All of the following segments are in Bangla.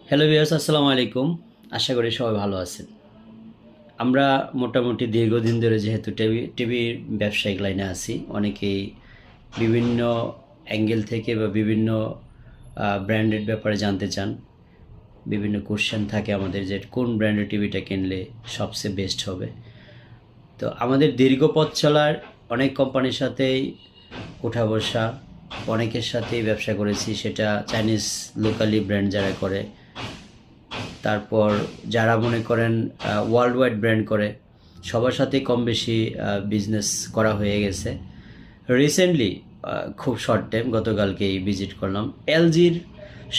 হ্যালো ভিউয়ার্স, আসসালামু আলাইকুম। আশা করি সবাই ভালো আছেন। আমরা মোটামুটি দীর্ঘদিন ধরে যেহেতু টিভির ব্যবসায়িক লাইনে আছি, অনেকেই বিভিন্ন অ্যাঙ্গেল থেকে বা বিভিন্ন ব্র্যান্ডের ব্যাপারে জানতে চান। বিভিন্ন কোশ্চেন থাকে আমাদের যে কোন ব্র্যান্ডের টিভিটা কিনলে সবচেয়ে বেস্ট হবে। তো আমাদের দীর্ঘ পথ চলার অনেক কোম্পানির সাথেই ওঠা বসা, অনেকের সাথেই ব্যবসা করেছি, সেটা চাইনিজ লোকালি ব্র্যান্ড যারা করে, তারপর যারা মনে করেন ওয়ার্ল্ড ওয়াইড ব্র্যান্ড করে, সবার সাথেই কম বেশি বিজনেস করা হয়ে গেছে। রিসেন্টলি খুব শর্ট টাইম গতকালকেই ভিজিট করলাম এলজির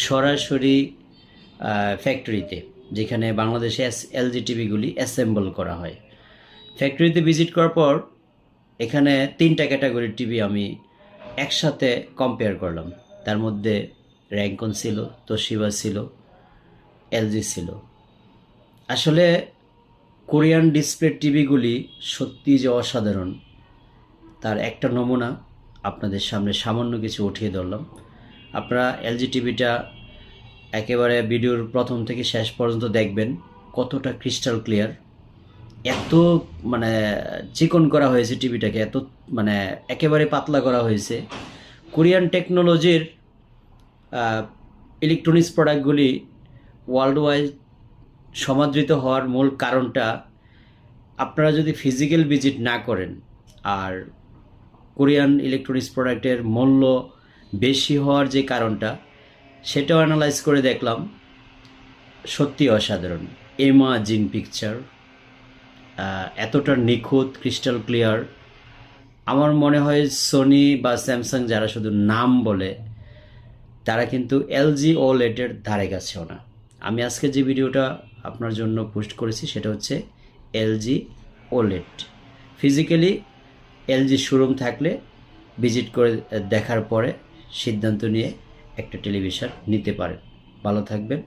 সরাসরি ফ্যাক্টরিতে, যেখানে বাংলাদেশে এলজি টিভিগুলি অ্যাসেম্বল করা হয়। ফ্যাক্টরিতে ভিজিট করার পর এখানে 3টা ক্যাটাগরির টিভি আমি একসাথে কম্পেয়ার করলাম। তার মধ্যে র্যাঙ্কন ছিল, তোশিবা ছিল, এলজি ছিল। আসলে কোরিয়ান ডিসপ্লে টিভিগুলি সত্যি যে অসাধারণ, তার একটা নমুনা আপনাদের সামনে সামান্য কিছু উঠিয়ে ধরলাম। আপনারা এলজি টিভিটা একেবারে ভিডিওর প্রথম থেকে শেষ পর্যন্ত দেখবেন কতটা ক্রিস্টাল ক্লিয়ার। এত মানে চিকন করা হয়েছে টিভিটাকে, এত মানে একেবারে পাতলা করা হয়েছে। কোরিয়ান টেকনোলজির ইলেকট্রনিক্স প্রোডাক্টগুলি ওয়ার্ল্ড ওয়াইড সমাদৃত হওয়ার মূল কারণটা, আপনারা যদি ফিজিক্যাল ভিজিট না করেন আর কোরিয়ান ইলেকট্রনিক্স প্রোডাক্টের মূল্য বেশি হওয়ার যে কারণটা, সেটাও অ্যানালাইজ করে দেখলাম সত্যি অসাধারণ। ইমেজিং পিকচার এতটা নিখুঁত, ক্রিস্টাল ক্লিয়ার। আমার মনে হয় সোনি বা স্যামসাং যারা শুধু নাম বলে, তারা কিন্তু এলজি ওলেটের ধারে কাছেও না। আমি আজকে যে ভিডিওটা আপনার জন্য পোস্ট করেছি সেটা হচ্ছে এলজি ওলেট। ফিজিক্যালি এলজি শোরুম থাকলে ভিজিট করে দেখার পরে সিদ্ধান্ত নিয়ে একটা টেলিভিশন নিতে পারেন। ভালো থাকবেন।